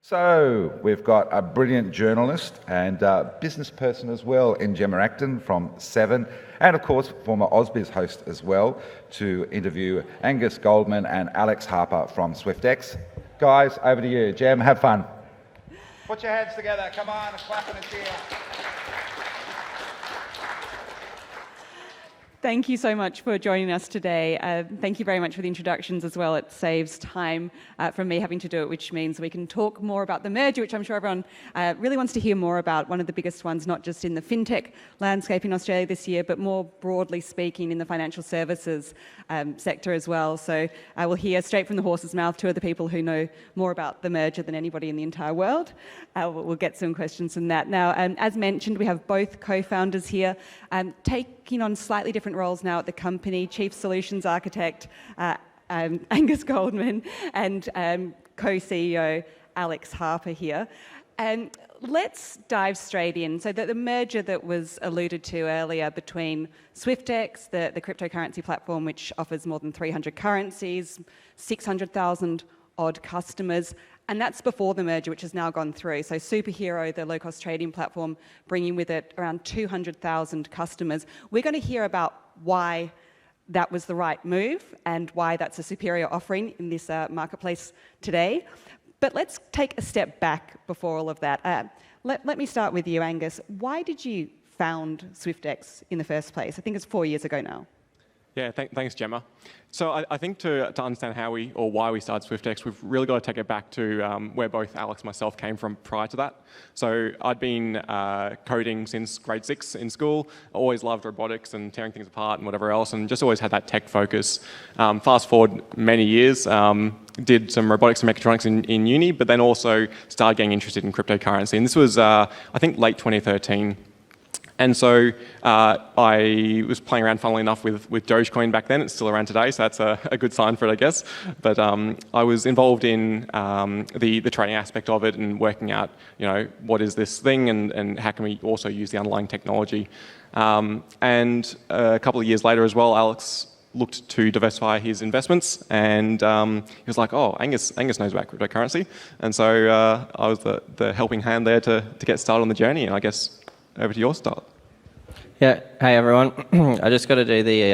So we've got a brilliant journalist and business person as well in Gemma Acton from Seven, and of course former Ausbiz host as well, to interview Angus Goldman and Alex Harper from Swyftx. Guys, over to you. Gem, have fun. Put your hands together. Come on, a clap and a cheer. Thank you so much for joining us today. Thank you very much for the introductions as well. It saves time from me having to do it, which means we can talk more about the merger, which I'm sure everyone really wants to hear more about. One of the biggest ones, not just in the FinTech landscape in Australia this year, but more broadly speaking in the financial services sector as well. So I will hear straight from the horse's mouth two of the people who know more about the merger than anybody in the entire world. We'll get some questions from that. Now, as mentioned, we have both co-founders here taking on slightly different roles now at the company: Chief Solutions Architect Angus Goldman and co-CEO Alex Harper here. Let's dive straight in. So the merger that was alluded to earlier between Swyftx, the cryptocurrency platform which offers more than 300 currencies, 600,000 odd customers, and that's before the merger, which has now gone through. So Superhero, the low-cost trading platform, bringing with it around 200,000 customers. We're going to hear about why that was the right move and why that's a superior offering in this marketplace today. But let's take a step back before all of that. Let me start with you, Angus. Why did you found Swyftx in the first place? I think it's 4 years ago now. Yeah, thanks, Gemma. So I think to understand how or why we started Swyftx, we've really got to take it back to where both Alex and myself came from prior to that. So I'd been coding since grade 6 in school. I always loved robotics and tearing things apart and whatever else, and just always had that tech focus. Fast forward many years, did some robotics and mechatronics in uni, but then also started getting interested in cryptocurrency. And this was, I think, late 2013. And so I was playing around, funnily enough, with Dogecoin back then. It's still around today, so that's a good sign for it, I guess. But I was involved in the trading aspect of it and working out, what is this thing and how can we also use the underlying technology. And a couple of years later as well, Alex looked to diversify his investments, and he was like, "Oh, Angus knows about cryptocurrency," and so I was the helping hand there to get started on the journey. And I guess over to your start. Yeah, hey everyone. I just got to do the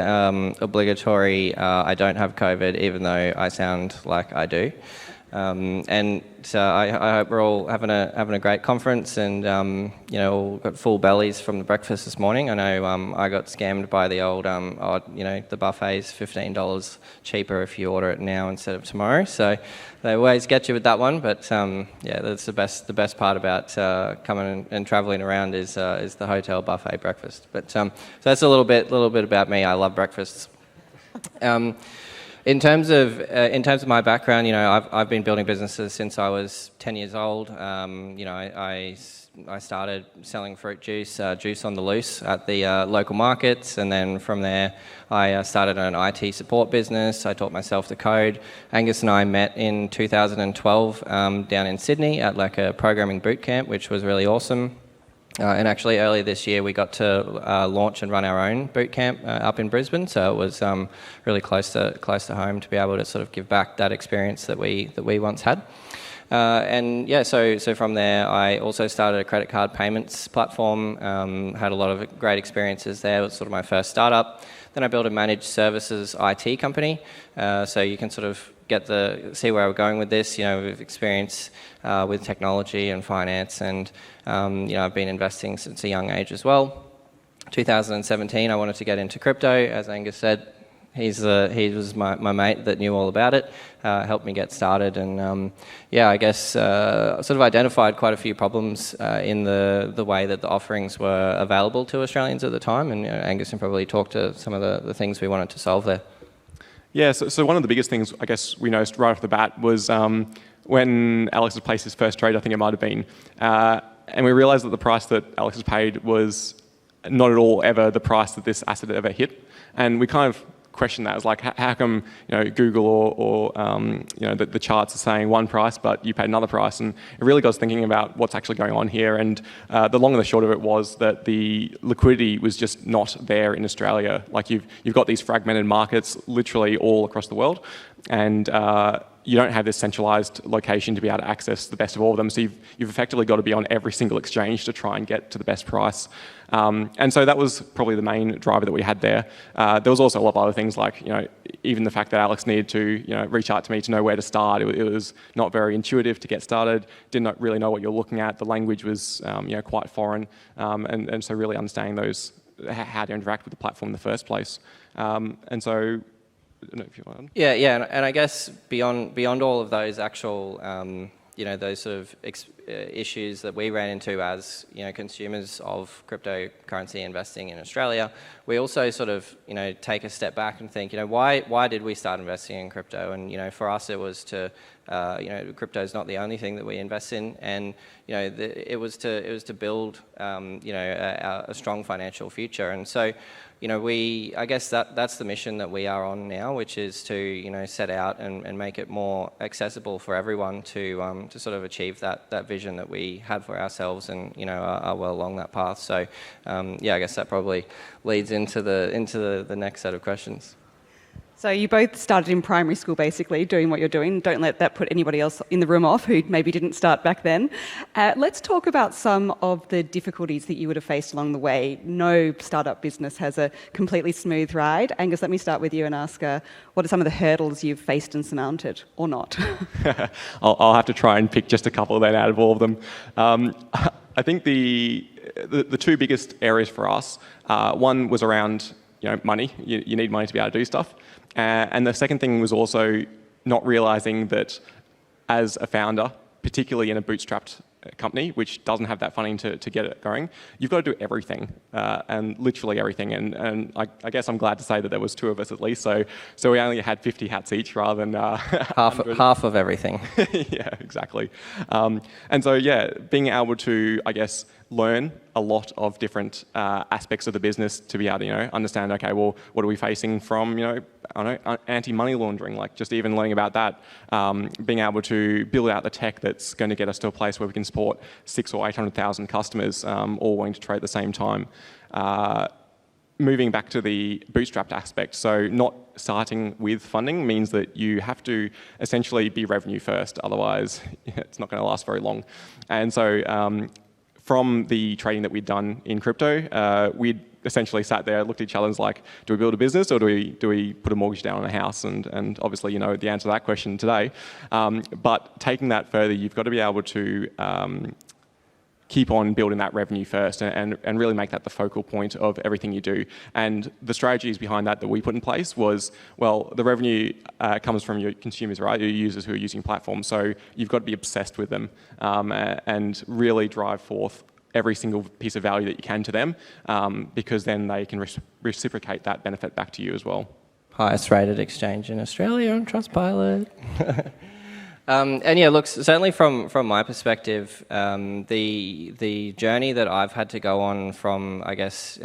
obligatory I don't have COVID, even though I sound like I do. And so I hope we're all having a great conference, and all got full bellies from the breakfast this morning. I know I got scammed by the old the buffet's $15 cheaper if you order it now instead of tomorrow. So they always get you with that one. But yeah, that's the best part about coming and traveling around is the hotel buffet breakfast. But so that's a little bit about me. I love breakfasts. In terms of my background, I've been building businesses since I was 10 years old. I started selling fruit juice on the loose at the local markets, and then from there I started an IT support business. I taught myself to code. Angus and I met in 2012 down in Sydney at like a programming boot camp, which was really awesome. And actually earlier this year we got to launch and run our own boot camp up in Brisbane, so it was really close to home to be able to sort of give back that experience that we once had. And yeah, so from there I also started a credit card payments platform, had a lot of great experiences there. It was sort of my first startup. Then I built a managed services IT company, so you can sort of see where we're going with this. We've experience with technology and finance, and I've been investing since a young age as well. 2017, I wanted to get into crypto. As Angus said, he was my mate that knew all about it, helped me get started, and I guess sort of identified quite a few problems in the way that the offerings were available to Australians at the time, and Angus can probably talk to some of the things we wanted to solve there. Yeah, so one of the biggest things I guess we noticed right off the bat was when Alex had placed his first trade, I think it might have been, and we realised that the price that Alex has paid was not at all ever the price that this asset ever hit, and we kind of questioned that. It was like, how come Google or the charts are saying one price but you paid another price? And it really got us thinking about what's actually going on here. And the long and the short of it was that the liquidity was just not there in Australia. Like you've got these fragmented markets literally all across the world. and you don't have this centralized location to be able to access the best of all of them. So you've effectively got to be on every single exchange to try and get to the best price. And so that was probably the main driver that we had there. There was also a lot of other things like, even the fact that Alex needed to, reach out to me to know where to start. It was not very intuitive to get started. Didn't really know what you're looking at. The language was, quite foreign. And so really understanding those, how to interact with the platform in the first place. And so, I don't know if you want. Yeah, and I guess beyond all of those actual, those sort of issues that we ran into as consumers of cryptocurrency investing in Australia, we also sort of take a step back and think, why did we start investing in crypto? And for us, it was to crypto is not the only thing that we invest in, and it was to build a strong financial future. And so I guess that's the mission that we are on now, which is to set out and make it more accessible for everyone to sort of achieve that vision that we had for ourselves, and are well along that path. So I guess that probably leads into the next set of questions. So you both started in primary school, basically, doing what you're doing. Don't let that put anybody else in the room off who maybe didn't start back then. Let's talk about some of the difficulties that you would have faced along the way. No startup business has a completely smooth ride. Angus, let me start with you and ask, what are some of the hurdles you've faced and surmounted, or not? I'll have to try and pick just a couple then out of all of them. I think the two biggest areas for us, one was around money. You need money to be able to do stuff. And the second thing was also not realizing that as a founder, particularly in a bootstrapped company, which doesn't have that funding to get it going, you've got to do everything, and literally everything. And I guess I'm glad to say that there was two of us at least, so we only had 50 hats each rather than half of everything. Yeah, exactly. And so being able to, I guess, learn a lot of different aspects of the business to be able to, understand, okay, well, what are we facing from, anti-money laundering, like just even learning about that, being able to build out the tech that's going to get us to a place where we can support 600,000 or 800,000 customers all wanting to trade at the same time. Moving back to the bootstrapped aspect, so not starting with funding means that you have to essentially be revenue first, otherwise it's not going to last very long. And so from the trading that we'd done in crypto, we'd essentially sat there, looked at each other and was like, do we build a business or do we put a mortgage down on a house? And obviously the answer to that question today. But taking that further, you've got to be able to keep on building that revenue first and really make that the focal point of everything you do. And the strategies behind that we put in place was, well, the revenue comes from your consumers, right? Your users who are using platforms. So you've got to be obsessed with them and really drive forth every single piece of value that you can to them, because then they can reciprocate that benefit back to you as well. Highest rated exchange in Australia on Trustpilot. And look, certainly from my perspective, the journey that I've had to go on from, I guess,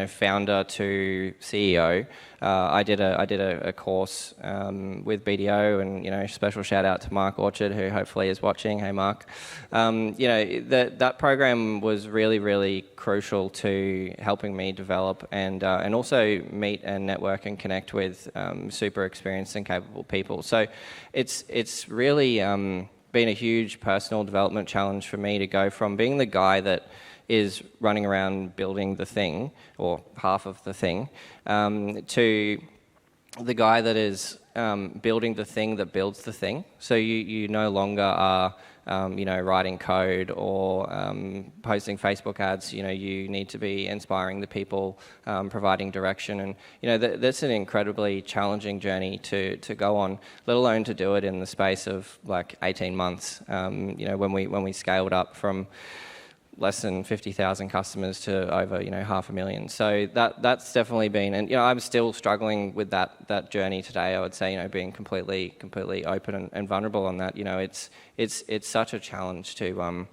founder to CEO, I did a course with BDO, and special shout out to Mark Orchard, who hopefully is watching. Hey, Mark. That program was really, really crucial to helping me develop and also meet and network and connect with super experienced and capable people. So it's really been a huge personal development challenge for me to go from being the guy that is running around building the thing, or half of the thing, to the guy that is building the thing that builds the thing. So you no longer are writing code or posting Facebook ads. You need to be inspiring the people, providing direction, and that's an incredibly challenging journey to go on, let alone to do it in the space of like 18 months. When we scaled up from less than 50,000 customers to over 500,000. So that's definitely been, and I'm still struggling with that journey today. I would say being completely open and vulnerable on that. It's such a challenge to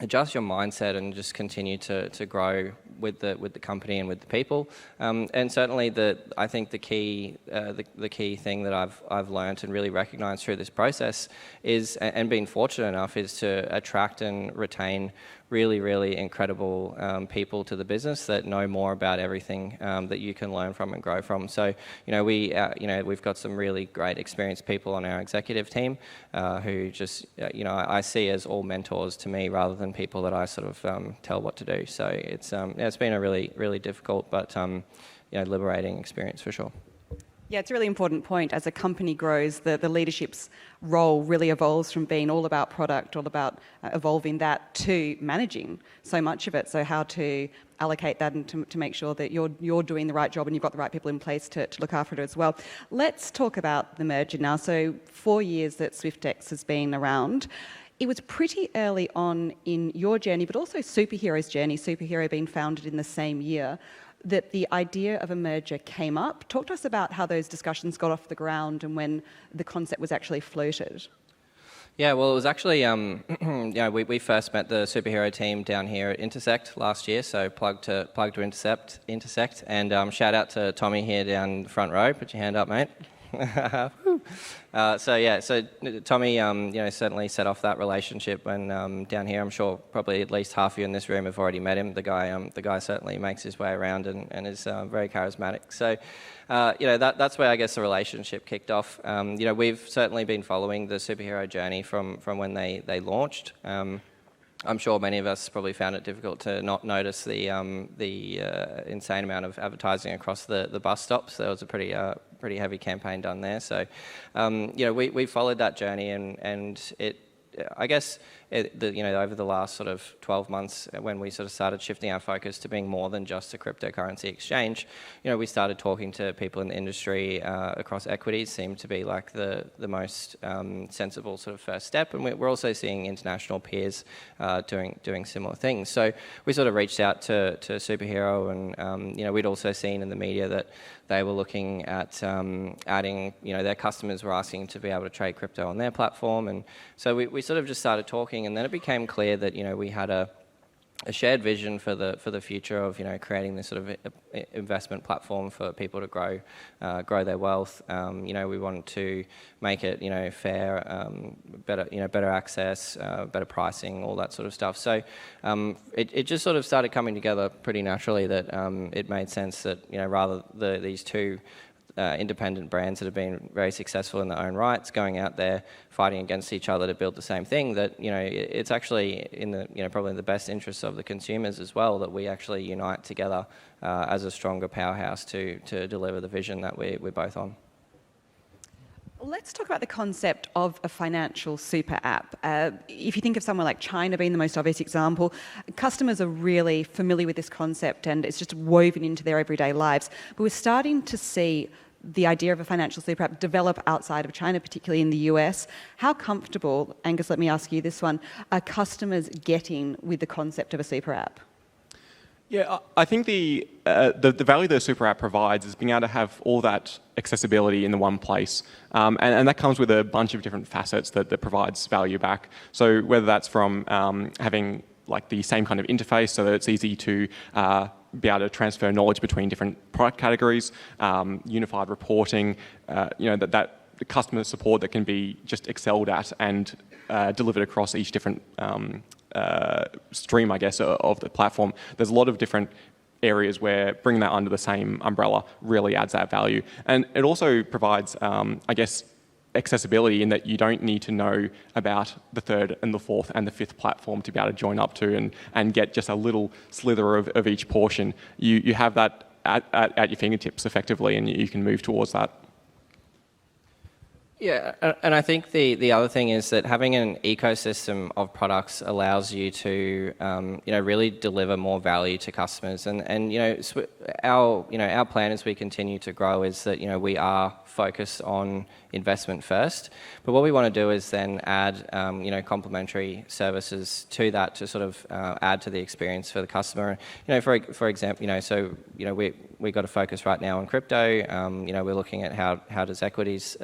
adjust your mindset and just continue to grow with the company and with the people. And certainly I think the key thing that I've learned and really recognised through this process is, and been fortunate enough, is to attract and retain really, really incredible people to the business that know more about everything that you can learn from and grow from. So, we've got some really great experienced people on our executive team who just, I see as all mentors to me rather than people that I sort of tell what to do. So it's been a really, really difficult but liberating experience for sure. Yeah, it's a really important point. As a company grows, the leadership's role really evolves from being all about product, all about evolving that, to managing so much of it. So how to allocate that and to make sure that you're doing the right job and you've got the right people in place to look after it as well. Let's talk about the merger now. So 4 years that Swyftx has been around. It was pretty early on in your journey, but also Superhero's journey, Superhero being founded in the same year, that the idea of a merger came up. Talk to us about how those discussions got off the ground and when the concept was actually floated. Yeah, well, it was actually, we first met the Superhero team down here at Intersekt last year, so plug to Intersekt, and shout out to Tommy here down the front row. Put your hand up, mate. So Tommy, certainly set off that relationship when down here. I'm sure probably at least half of you in this room have already met him. The guy certainly makes his way around and is very charismatic. So, that's where I guess the relationship kicked off. We've certainly been following the Superhero journey from when they launched. I'm sure many of us probably found it difficult to not notice the insane amount of advertising across the bus stops. There was a pretty heavy campaign done there. So, we followed that journey, and it, I guess, over the last sort of 12 months, when we sort of started shifting our focus to being more than just a cryptocurrency exchange, we started talking to people in the industry across equities. Seemed to be like the most sensible sort of first step, and we're also seeing international peers doing similar things. So we sort of reached out to Superhero, and we'd also seen in the media that they were looking at adding, their customers were asking to be able to trade crypto on their platform, and so we sort of just started talking. And then it became clear that we had a shared vision for the future of creating this sort of investment platform for people to grow their wealth. We wanted to make it fair, better access, better pricing, all that sort of stuff. So it just sort of started coming together pretty naturally that it made sense that rather these two independent brands that have been very successful in their own rights, going out there fighting against each other to build the same thing, that it's actually in the probably in the best interests of the consumers as well that we actually unite together as a stronger powerhouse to deliver the vision that we're both on. Let's talk about the concept of a financial super app. If you think of somewhere like China being the most obvious example, customers are really familiar with this concept and it's just woven into their everyday lives. But we're starting to see the idea of a financial super app develop outside of China, particularly in the US. How comfortable, Angus, let me ask you this one, are customers getting with the concept of a super app? Yeah, I think the value the super app provides is being able to have all that accessibility in the one place. And that comes with a bunch of different facets that provides value back. So whether that's from having like the same kind of interface so that it's easy to be able to transfer knowledge between different product categories, unified reporting, that the customer support that can be just excelled at and delivered across each different stream, I guess, of the platform. There's a lot of different areas where bringing that under the same umbrella really adds that value. And it also provides, I guess, accessibility in that you don't need to know about the third and the fourth and the fifth platform to be able to join up to and get just a little slither of each portion. You have that at your fingertips effectively, and you can move towards that. Yeah, and I think the other thing is that having an ecosystem of products allows you to really deliver more value to customers. And our plan as we continue to grow is that we are focused on investment first, but what we want to do is then add complementary services to that to sort of add to the experience for the customer. For example, we got to focus right now on crypto. We're looking at how does equities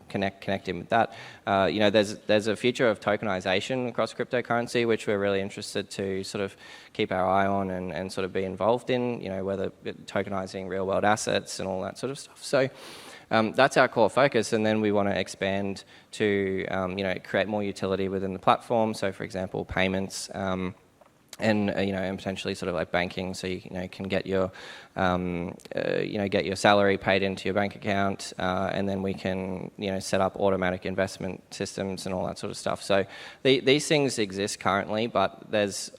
connect in with that. There's a future of tokenization across cryptocurrency, which we're really interested to sort of keep our eye on and sort of be involved in, whether tokenizing real world assets and all that sort of stuff. So that's our core focus, and then we want to expand to create more utility within the platform. So, for example, payments. And potentially sort of like banking, so you can get your get your salary paid into your bank account, and then we can set up automatic investment systems and all that sort of stuff. So these things exist currently, but there's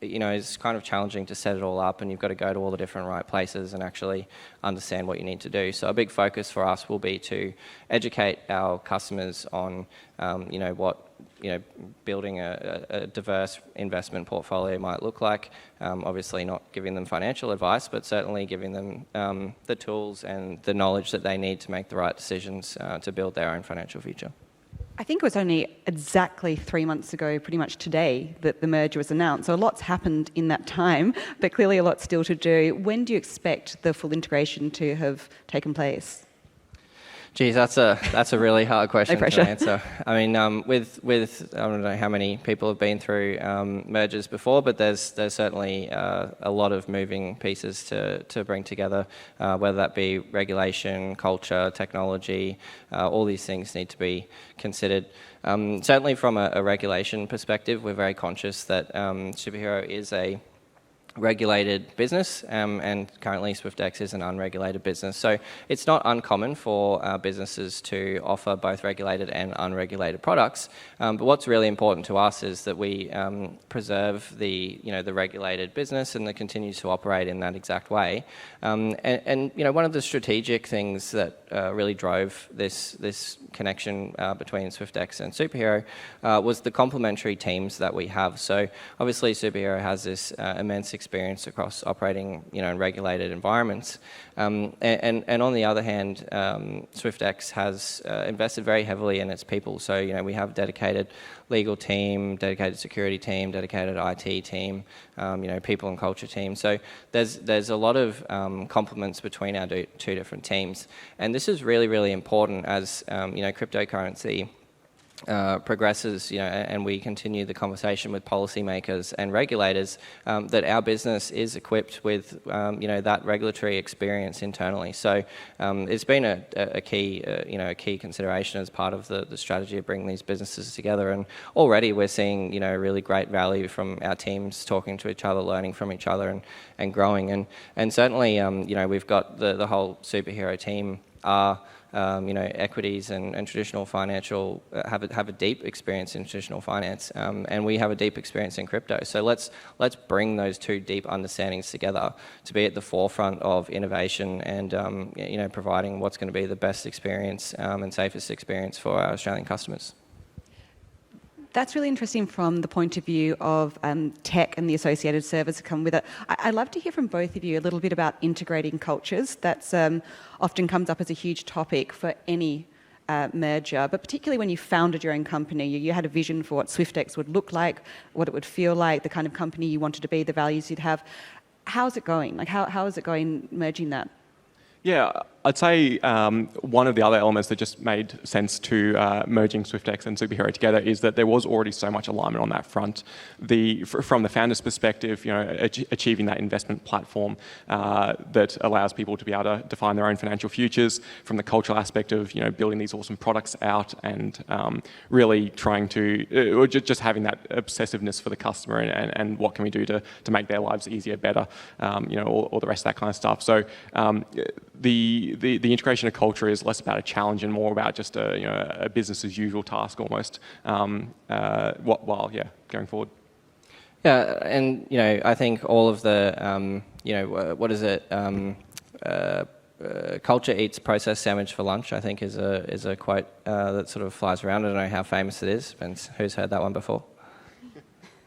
it's kind of challenging to set it all up, and you've got to go to all the different right places and actually understand what you need to do. So a big focus for us will be to educate our customers on what building a diverse investment portfolio might look like. Obviously not giving them financial advice, but certainly giving them the tools and the knowledge that they need to make the right decisions to build their own financial future. I think it was only exactly 3 months ago, pretty much today, that the merger was announced. So a lot's happened in that time, but clearly a lot still to do. When do you expect the full integration to have taken place? Geez, that's a really hard question No to answer. I mean, with I don't know how many people have been through mergers before, but there's certainly a lot of moving pieces to bring together, whether that be regulation, culture, technology. All these things need to be considered. Certainly from a regulation perspective, we're very conscious that Superhero is a regulated business, and currently Swyftx is an unregulated business. So it's not uncommon for businesses to offer both regulated and unregulated products. But what's really important to us is that we preserve the regulated business and that continues to operate in that exact way. And one of the strategic things that really drove this connection between Swyftx and Superhero was the complementary teams that we have. So obviously Superhero has this immense experience across operating in regulated environments, and on the other hand, Swyftx has invested very heavily in its people. So we have dedicated legal team, dedicated security team, dedicated IT team, people and culture team. So there's a lot of complements between our two different teams, and this is really, really important as cryptocurrency progresses, and we continue the conversation with policymakers and regulators, that our business is equipped with, that regulatory experience internally. So it's been a key consideration as part of the strategy of bringing these businesses together. And already we're seeing, really great value from our teams talking to each other, learning from each other, and growing. And certainly, we've got the whole Superhero team are equities and traditional financial have a deep experience in traditional finance, and we have a deep experience in crypto. So let's bring those two deep understandings together to be at the forefront of innovation and providing what's going to be the best experience and safest experience for our Australian customers. That's really interesting from the point of view of tech and the associated servers that come with it. I'd love to hear from both of you a little bit about integrating cultures. That's often comes up as a huge topic for any merger, but particularly when you founded your own company, you had a vision for what Swyftx would look like, what it would feel like, the kind of company you wanted to be, the values you'd have. How's it going? Like, how is it going merging that? Yeah, I'd say one of the other elements that just made sense to merging Swyftx and Superhero together is that there was already so much alignment on that front. From the founder's perspective, achieving that investment platform that allows people to be able to define their own financial futures. From the cultural aspect of building these awesome products out and really trying to, or just having that obsessiveness for the customer and what can we do to make their lives easier, better, all the rest of that kind of stuff. So the integration of culture is less about a challenge and more about just a business as usual task almost. While going forward. Yeah, and I think all of the what is it? Culture eats processed sandwich for lunch, I think is a quote that sort of flies around. I don't know how famous it is. Depends who's heard that one before.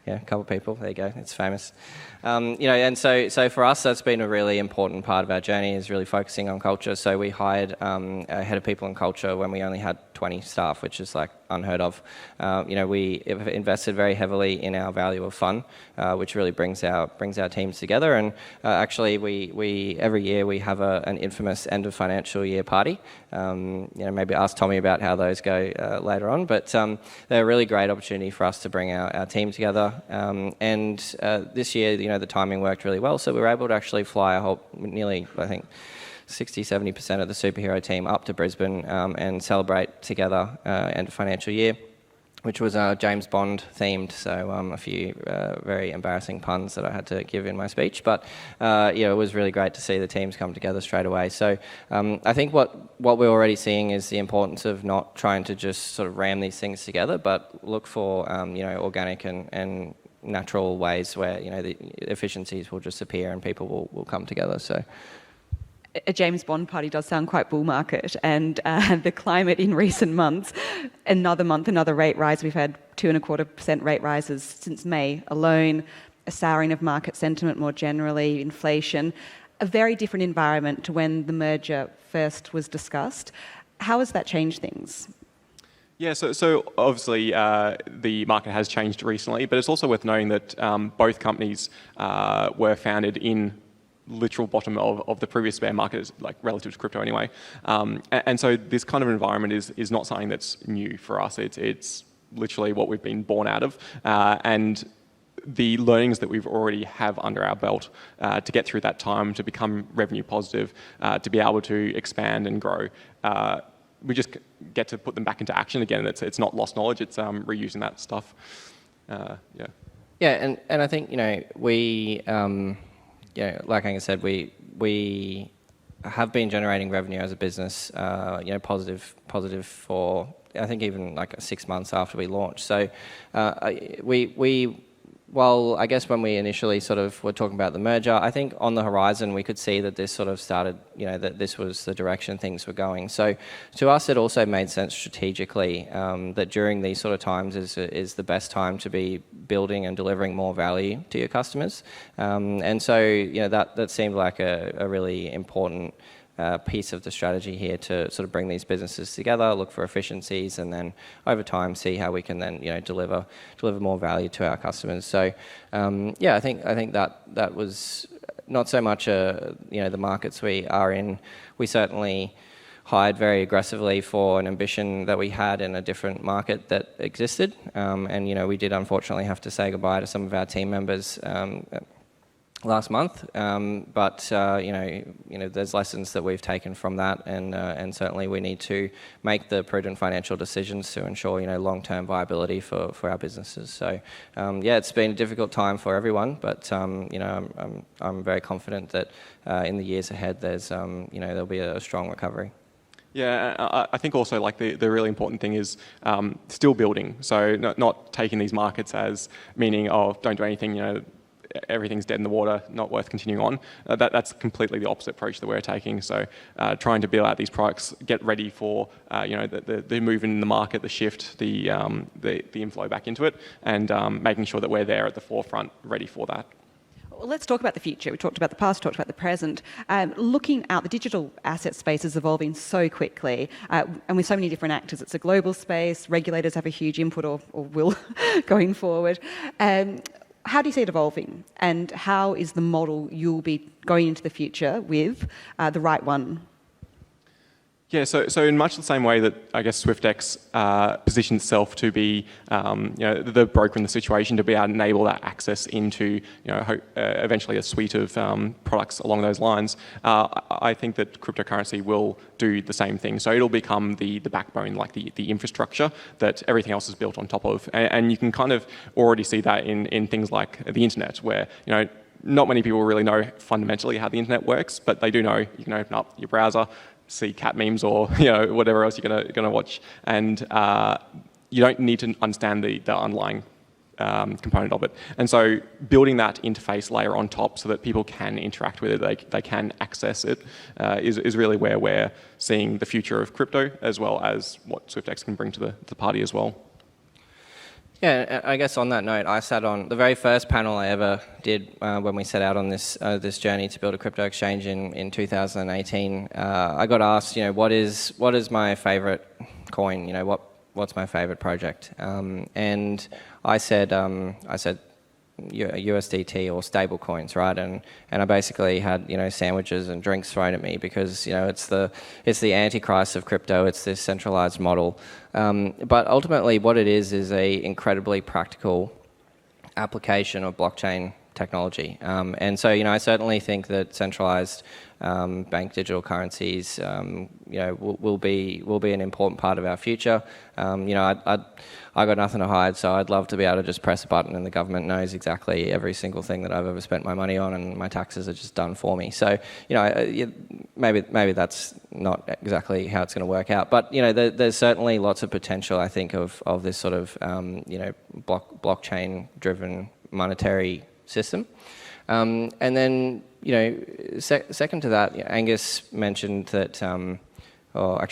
Yeah, a couple of people. There you go. It's famous. And so for us, that's been a really important part of our journey, is really focusing on culture. So we hired a head of people and culture when we only had 20 staff, which is like unheard of. We invested very heavily in our value of fun, which really brings our teams together. And actually, we every year we have an infamous end of financial year party. Maybe ask Tommy about how those go later on. But they're a really great opportunity for us to bring our team together. And this year, the timing worked really well, so we were able to actually fly nearly, I think, 60-70% of the superhero team up to Brisbane and celebrate together end of financial year, which was James Bond themed, so a few very embarrassing puns that I had to give in my speech. But it was really great to see the teams come together straight away. So I think what we're already seeing is the importance of not trying to just sort of ram these things together, but look for organic and natural ways where the efficiencies will just appear and people will come together. So. A James Bond party does sound quite bull market, and the climate in recent months, another rate rise. We've had 2.25% rate rises since May alone, a souring of market sentiment more generally, inflation, a very different environment to when the merger first was discussed. How has that changed things? Yeah, so obviously the market has changed recently, but it's also worth noting that both companies were founded in literal bottom of the previous bear market, like relative to crypto anyway. And so this kind of environment is not something that's new for us. It's literally what we've been born out of. And the learnings that we've already have under our belt to get through that time, to become revenue positive, to be able to expand and grow, we just get to put them back into action again. It's not lost knowledge, it's reusing that stuff. Yeah, and I think, we... like Angus said, we have been generating revenue as a business, positive for, I think, even like 6 months after we launched. So well, I guess when we initially sort of were talking about the merger, I think on the horizon we could see that this sort of started, that this was the direction things were going. So to us, it also made sense strategically that during these sort of times is the best time to be building and delivering more value to your customers. And so, that seemed like a really important piece of the strategy here to sort of bring these businesses together, look for efficiencies, and then over time see how we can then deliver more value to our customers. So I think that was not so much the markets we are in. We certainly hired very aggressively for an ambition that we had in a different market that existed, and we did unfortunately have to say goodbye to some of our team members last month, but there's lessons that we've taken from that, and certainly we need to make the prudent financial decisions to ensure long-term viability for our businesses. So it's been a difficult time for everyone, but I'm very confident that in the years ahead there'll be a strong recovery. Yeah, I think also like the really important thing is still building. So not taking these markets as meaning don't do anything. Everything's dead in the water, not worth continuing on. That's completely the opposite approach that we're taking. So trying to build out these products, get ready for the move in the market, the shift, the inflow back into it, and making sure that we're there at the forefront, ready for that. Well, let's talk about the future. We talked about the past, talked about the present. Looking out, the digital asset space is evolving so quickly, and with so many different actors. It's a global space. Regulators have a huge input, or will, going forward. How do you see it evolving, and how is the model you'll be going into the future with the right one? Yeah, so in much the same way that I guess Swyftx positions itself to be the broker in the situation, to be able to enable that access into eventually a suite of products along those lines, I think that cryptocurrency will do the same thing. So it'll become the backbone, like the infrastructure that everything else is built on top of, and you can kind of already see that in things like the internet, where not many people really know fundamentally how the internet works, but they do know you can open up your browser, see cat memes or whatever else you're gonna watch, and you don't need to understand the underlying component of it. And so building that interface layer on top so that people can interact with it, they can access it, is really where we're seeing the future of crypto, as well as what Swyftx can bring to the party as well. Yeah, I guess on that note, I sat on the very first panel I ever did when we set out on this journey to build a crypto exchange in 2018. I got asked, what is my favourite coin? What's my favourite project? And I said USDT or stable coins, right? And I basically had sandwiches and drinks thrown at me because it's the antichrist of crypto. It's this centralized model, but ultimately what it is a incredibly practical application of blockchain technology. And so, I certainly think that centralized bank digital currencies, will be an important part of our future. I got nothing to hide, so I'd love to be able to just press a button and the government knows exactly every single thing that I've ever spent my money on, and my taxes are just done for me. So, maybe that's not exactly how it's going to work out, but there's certainly lots of potential, I think, of this sort of blockchain-driven monetary system. And then, second to that, Angus mentioned that. I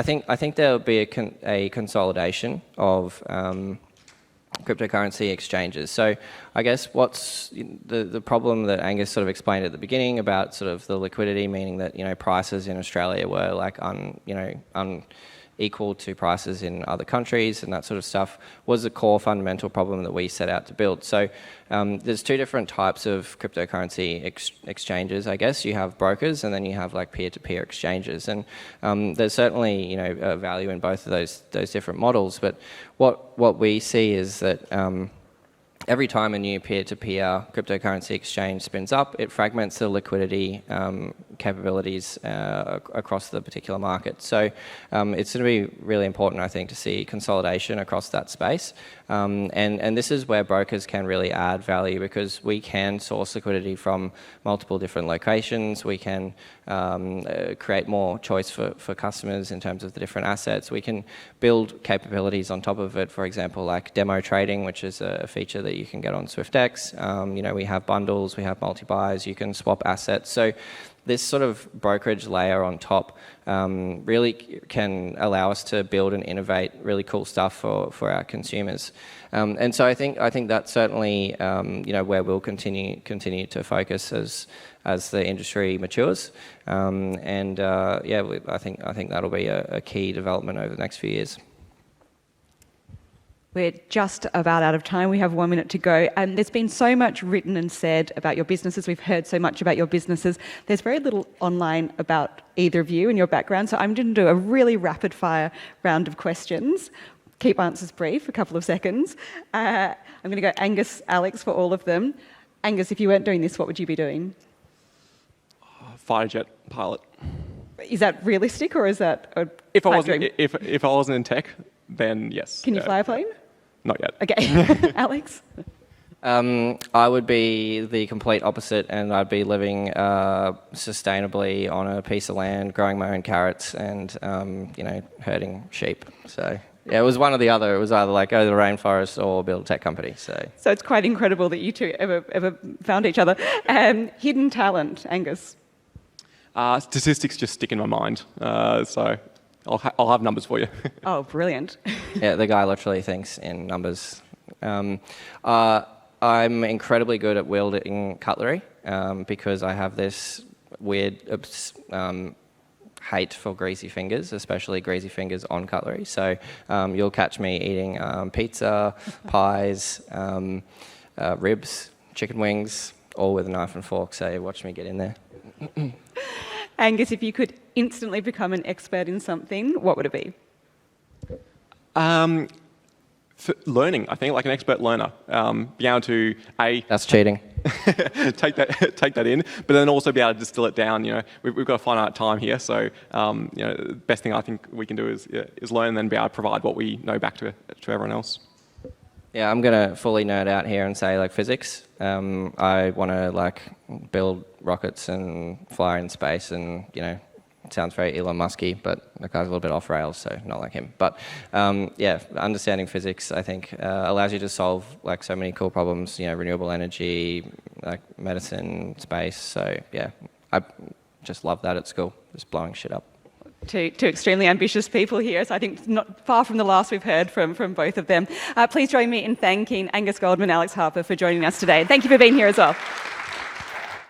think there'll be a consolidation of cryptocurrency exchanges. So I guess what's the problem that Angus sort of explained at the beginning about sort of the liquidity, meaning that prices in Australia were like unequal to prices in other countries and that sort of stuff, was the core fundamental problem that we set out to build. So there's two different types of cryptocurrency exchanges, I guess. You have brokers and then you have like peer-to-peer exchanges. And there's certainly a value in both of those different models. But what we see is that every time a new peer-to-peer cryptocurrency exchange spins up, it fragments the liquidity capabilities across the particular market. So it's going to be really important, I think, to see consolidation across that space. And this is where brokers can really add value, because we can source liquidity from multiple different locations. We can create more choice for customers in terms of the different assets. We can build capabilities on top of it, for example, like demo trading, which is a feature that you can get on Swyftx. We have bundles, we have multi-buys, you can swap assets. So this sort of brokerage layer on top really can allow us to build and innovate really cool stuff for our consumers. And so I think that's certainly where we'll continue to focus as the industry matures. I think that'll be a key development over the next few years. We're just about out of time. We have 1 minute to go. There's been so much written and said about your businesses. We've heard so much about your businesses. There's very little online about either of you and your background. So I'm going to do a really rapid fire round of questions. Keep answers brief, a couple of seconds. I'm going to go Angus, Alex for all of them. Angus, if you weren't doing this, what would you be doing? Fighter jet pilot. Is that realistic, or is that a If I wasn't in tech, then yes. Can you fly a plane? Not yet. Okay. Alex? I would be the complete opposite, and I'd be living sustainably on a piece of land, growing my own carrots and, herding sheep. So, yeah, it was one or the other. It was either like go to the rainforest or build a tech company. So it's quite incredible that you two ever found each other. Hidden talent, Angus? Statistics just stick in my mind. So I'll have numbers for you. Oh, brilliant. Yeah, the guy literally thinks in numbers. I'm incredibly good at wielding cutlery because I have this weird hate for greasy fingers, especially greasy fingers on cutlery. So you'll catch me eating pizza, pies, ribs, chicken wings, all with a knife and fork. So watch me get in there. Angus, if you could instantly become an expert in something, what would it be? For learning, I think, like an expert learner. Be able to That's cheating. take that in, but then also be able to distill it down. We've got a finite time here, so the best thing I think we can do is learn and then be able to provide what we know back to everyone else. Yeah, I'm going to fully nerd out here and say physics. I want to build rockets and fly in space, and it sounds very Elon Musky, but the guy's a little bit off rails, so not like him. But understanding physics, I think, allows you to solve so many cool problems. Renewable energy, medicine, space. So yeah, I just love that at school, just blowing shit up. Two extremely ambitious people here, so I think not far from the last we've heard from both of them. Please join me in thanking Angus Goldman, Alex Harper for joining us today. Thank you for being here as well.